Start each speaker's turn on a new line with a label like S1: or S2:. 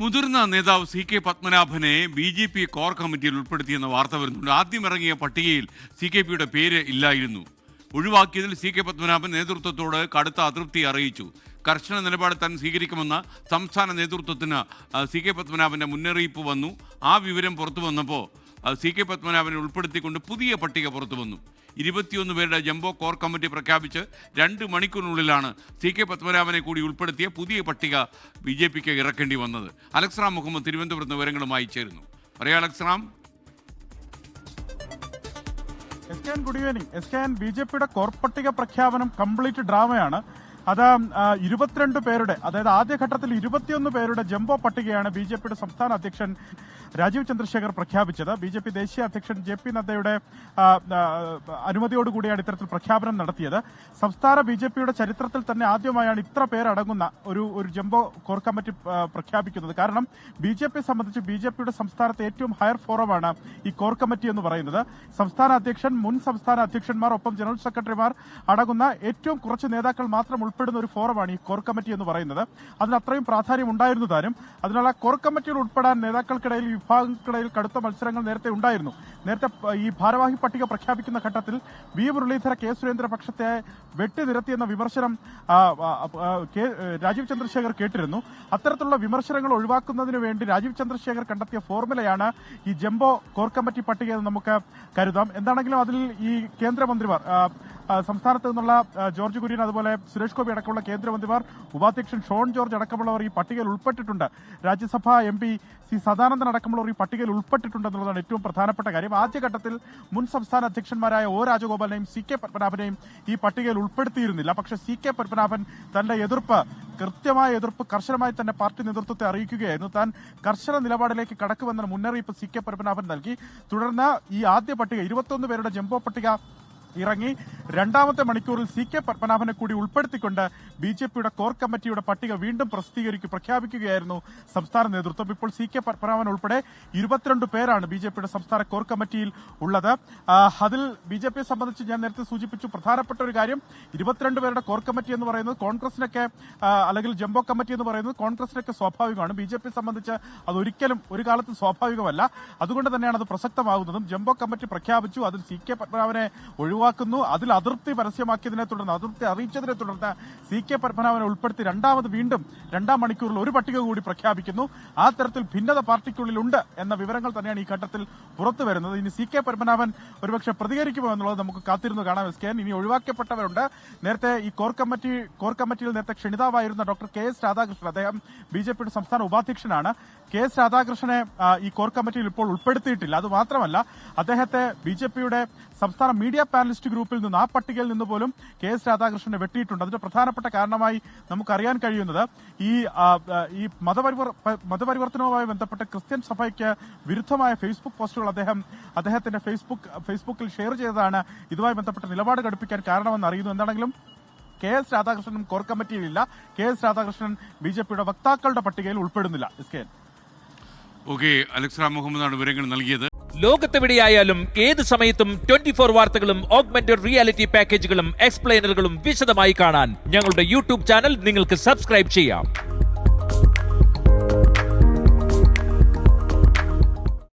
S1: മുതിർന്ന നേതാവ് CK പത്മനാഭനെ BJP core കമ്മിറ്റിയിൽ ഉൾപ്പെടുത്തിയെന്ന വാർത്ത വരുന്നുണ്ട്. ആദ്യം ഇറങ്ങിയ പട്ടികയിൽ CKPയുടെ പേര് ഇല്ലായിരുന്നു. ഒഴിവാക്കിയതിൽ CK പത്മനാഭൻ നേതൃത്വത്തോട് കടുത്ത അതൃപ്തി അറിയിച്ചു. കർശന നിലപാട് താൻ സ്വീകരിക്കുമെന്ന സംസ്ഥാന നേതൃത്വത്തിന് CK പത്മനാഭന്റെ മുന്നറിയിപ്പ് വന്നു. ആ വിവരം പുറത്തു വന്നപ്പോൾ CK പത്മനാഭനെ ഉൾപ്പെടുത്തിക്കൊണ്ട് പുതിയ പട്ടിക പുറത്തു വന്നു. 21 പേരുടെ ജംബോ കോർ കമ്മിറ്റി പ്രഖ്യാപിച്ച് 2 മണിക്കൂറിനുള്ളിലാണ് CK പത്മനാഭനെ കൂടി ഉൾപ്പെടുത്തിയ പുതിയ പട്ടിക BJPക്ക് ഇറക്കേണ്ടി വന്നത്. അലക്സ് റാം മുഹമ്മദ് തിരുവനന്തപുരത്ത് വിവരങ്ങളുമായി ചേരുന്നു. പറയാം അലക്സ് റാം.
S2: Good evening. BJPയുടെ കോർ പട്ടിക പ്രഖ്യാപനം കംപ്ലീറ്റ് ഡ്രാമയാണ്. അത് 22 പേരുടെ, അതായത് ആദ്യഘട്ടത്തിൽ 21 പേരുടെ ജംബോ പട്ടികയാണ് BJPയുടെ സംസ്ഥാന അധ്യക്ഷൻ രാജീവ് ചന്ദ്രശേഖർ പ്രഖ്യാപിച്ചത്. BJP ദേശീയ അധ്യക്ഷൻ JP നദ്ദയുടെ അനുമതിയോടുകൂടിയാണ് ഇത്തരത്തിൽ പ്രഖ്യാപനം നടത്തിയത്. സംസ്ഥാന BJPയുടെ ചരിത്രത്തിൽ തന്നെ ആദ്യമായാണ് ഇത്ര പേരടങ്ങുന്ന ഒരു ജംബോ കോർ കമ്മിറ്റി പ്രഖ്യാപിക്കുന്നത്. കാരണം BJP സംബന്ധിച്ച് BJPയുടെ സംസ്ഥാനത്തെ ഏറ്റവും ഹയർ ഫോറമാണ് ഈ കോർ കമ്മിറ്റി എന്ന് പറയുന്നത്. സംസ്ഥാന അധ്യക്ഷൻ, മുൻ സംസ്ഥാന അധ്യക്ഷന്മാർ, ഒപ്പം ജനറൽ സെക്രട്ടറിമാർ അടങ്ങുന്ന ഏറ്റവും കുറച്ച് നേതാക്കൾ മാത്രം ഉൾപ്പെടുന്ന ഒരു ഫോറമാണ് ഈ കോർ കമ്മിറ്റി എന്ന് പറയുന്നത്. അതിന് അത്രയും പ്രാധാന്യം ഉണ്ടായിരുന്നു താനും. അതിനാൽ ആ കോർ കമ്മിറ്റിയിൽ ഉൾപ്പെടാൻ നേതാക്കൾക്കിടയിൽ, വിഭാഗങ്ങൾക്കിടയിൽ കടുത്ത മത്സരങ്ങൾ നേരത്തെ ഉണ്ടായിരുന്നു. നേരത്തെ ഈ ഭാരവാഹി പട്ടിക പ്രഖ്യാപിക്കുന്ന ഘട്ടത്തിൽ V മുരളീധര, K സുരേന്ദ്ര പക്ഷത്തെ വെട്ടിനിരത്തിയെന്ന വിമർശനം രാജീവ് ചന്ദ്രശേഖർ കേട്ടിരുന്നു. അത്തരത്തിലുള്ള വിമർശനങ്ങൾ ഒഴിവാക്കുന്നതിന് വേണ്ടി രാജീവ് ചന്ദ്രശേഖർ കണ്ടെത്തിയ ഫോർമുലയാണ് ഈ ജംബോ കോർ കമ്മിറ്റി പട്ടിക എന്ന് നമുക്ക് കരുതാം. എന്താണെങ്കിലും അതിൽ ഈ കേന്ദ്രമന്ത്രിമാർ, സംസ്ഥാനത്ത് നിന്നുള്ള ജോർജ് കുര്യൻ, അതുപോലെ സുരേഷ് ഗോപി അടക്കമുള്ള കേന്ദ്രമന്ത്രിമാർ, ഉപാധ്യക്ഷൻ ഷോൺ ജോർജ് അടക്കമുള്ളവർ ഈ പട്ടികയിൽ ഉൾപ്പെട്ടിട്ടുണ്ട്. രാജ്യസഭാ MP C സദാനന്ദൻ അടക്കമുള്ളവർ ഈ പട്ടികയിൽ ഉൾപ്പെട്ടിട്ടുണ്ടെന്നുള്ളതാണ് ഏറ്റവും പ്രധാനപ്പെട്ട കാര്യം. ആദ്യഘട്ടത്തിൽ മുൻ സംസ്ഥാന അധ്യക്ഷന്മാരായ O രാജഗോപാലിനെയും CK പത്മനാഭനെയും ഈ പട്ടികയിൽ ഉൾപ്പെടുത്തിയിരുന്നില്ല. പക്ഷേ CK പത്മനാഭൻ തന്റെ കൃത്യമായ എതിർപ്പ് കർശനമായി തന്നെ പാർട്ടി നേതൃത്വത്തെ അറിയിക്കുകയായിരുന്നു. താൻ കർശന നിലപാടിലേക്ക് കടക്കുമെന്ന മുന്നറിയിപ്പ് CK പത്മനാഭൻ നൽകി. തുടർന്ന് ഈ ആദ്യ പട്ടിക 21 പേരുടെ ജംബോ പട്ടിക ഇറങ്ങി. രണ്ടാമത്തെ മണിക്കൂറിൽ CK പത്മനാഭനെ കൂടി ഉൾപ്പെടുത്തിക്കൊണ്ട് BJPയുടെ കോർ കമ്മിറ്റിയുടെ പട്ടിക വീണ്ടും പ്രഖ്യാപിക്കുകയായിരുന്നു സംസ്ഥാന നേതൃത്വം. ഇപ്പോൾ CK പത്മനാഭൻ ഉൾപ്പെടെ 22 പേരാണ് BJPയുടെ സംസ്ഥാന കോർ കമ്മിറ്റിയിൽ ഉള്ളത്. അതിൽ BJPയെ സംബന്ധിച്ച് ഞാൻ നേരത്തെ സൂചിപ്പിച്ചു, പ്രധാനപ്പെട്ട ഒരു കാര്യം, 22 പേരുടെ കോർ കമ്മിറ്റി എന്ന് പറയുന്നത് കോൺഗ്രസിനൊക്കെ, അല്ലെങ്കിൽ ജംബോ കമ്മിറ്റി എന്ന് പറയുന്നത് കോൺഗ്രസിനൊക്കെ സ്വാഭാവികമാണ്. BJPയെ സംബന്ധിച്ച് അതൊരിക്കലും ഒരു കാലത്തും സ്വാഭാവികമല്ല. അതുകൊണ്ട് തന്നെയാണ് അത് പ്രസക്തമാകുന്നതും. ജംബോ കമ്മിറ്റി പ്രഖ്യാപിച്ചു, അതിൽ CK പത്മനാഭനെ ഒഴിവാക്കുന്നു. അതിൽ അതൃപ്തി പരസ്യമാക്കിയതിനെ തുടർന്ന്, അതൃപ്തി അറിയിച്ചതിനെ തുടർന്ന് CK പത്മനാഭനെ ഉൾപ്പെടുത്തി വീണ്ടും 2 മണിക്കൂറിൽ ഒരു പട്ടിക കൂടി പ്രഖ്യാപിക്കുന്നു. ആ തരത്തിൽ ഭിന്നത പാർട്ടിക്കുള്ളിലുണ്ട് എന്ന വിവരങ്ങൾ തന്നെയാണ് ഈ ഘട്ടത്തിൽ പുറത്തു വരുന്നത്. ഇനി CK പത്മനാഭൻ ഒരുപക്ഷെ പ്രതികരിക്കുമോ എന്നുള്ളത് നമുക്ക് കാത്തിരുന്ന് കാണാം. ഇനി ഒഴിവാക്കപ്പെട്ടവരുണ്ട്. നേരത്തെ ഈ കോർ കമ്മിറ്റിയിൽ നേരത്തെ ക്ഷണിതാവായിരുന്ന ഡോക്ടർ KS രാധാകൃഷ്ണൻ, അദ്ദേഹം BJPയുടെ സംസ്ഥാന ഉപാധ്യക്ഷനാണ്. KS രാധാകൃഷ്ണനെ ഈ കോർ കമ്മിറ്റിയിൽ ഇപ്പോൾ ഉൾപ്പെടുത്തിയിട്ടില്ല. അത് മാത്രമല്ല, അദ്ദേഹത്തെ BJPയുടെ സംസ്ഥാന മീഡിയ പാനലിസ്റ്റ് ഗ്രൂപ്പിൽ നിന്ന്, ആ പട്ടികയിൽ നിന്ന് പോലും KS രാധാകൃഷ്ണനെ വെട്ടിയിട്ടുണ്ട്. അതിന്റെ പ്രധാനപ്പെട്ട കാരണമായി നമുക്കറിയാൻ കഴിയുന്നത്, ഈ മതപരിവർത്തനവുമായി ബന്ധപ്പെട്ട ക്രിസ്ത്യൻ സഭയ്ക്ക് വിരുദ്ധമായ ഫേസ്ബുക്ക് പോസ്റ്റുകൾ അദ്ദേഹത്തിന്റെ ഫേസ്ബുക്കിൽ ഷെയർ ചെയ്തതാണ് ഇതുമായി ബന്ധപ്പെട്ട നിലപാട് ഘടിപ്പിക്കാൻ കാരണമെന്ന് അറിയുന്നു. എന്താണെങ്കിലും KS രാധാകൃഷ്ണനും കോർ കമ്മിറ്റിയിലില്ല. KS രാധാകൃഷ്ണൻ BJPയുടെ വക്താക്കളുടെ പട്ടികയിൽ ഉൾപ്പെടുന്നില്ല.
S1: ഓക്കെ, അലക്സ് റാം മുഹമ്മദാണ് വിവരങ്ങൾ നൽകിയത്.
S3: ലോകത്തെവിടെയായാലും ഏത് സമയത്തും 24 വാർത്തകളും ഓഗ്മെന്റഡ് റിയാലിറ്റി പാക്കേജുകളും എക്സ്പ്ലെയിനറുകളും വിശദമായി കാണാൻ ഞങ്ങളുടെ YouTube ചാനൽ നിങ്ങൾക്ക് സബ്സ്ക്രൈബ് ചെയ്യാം.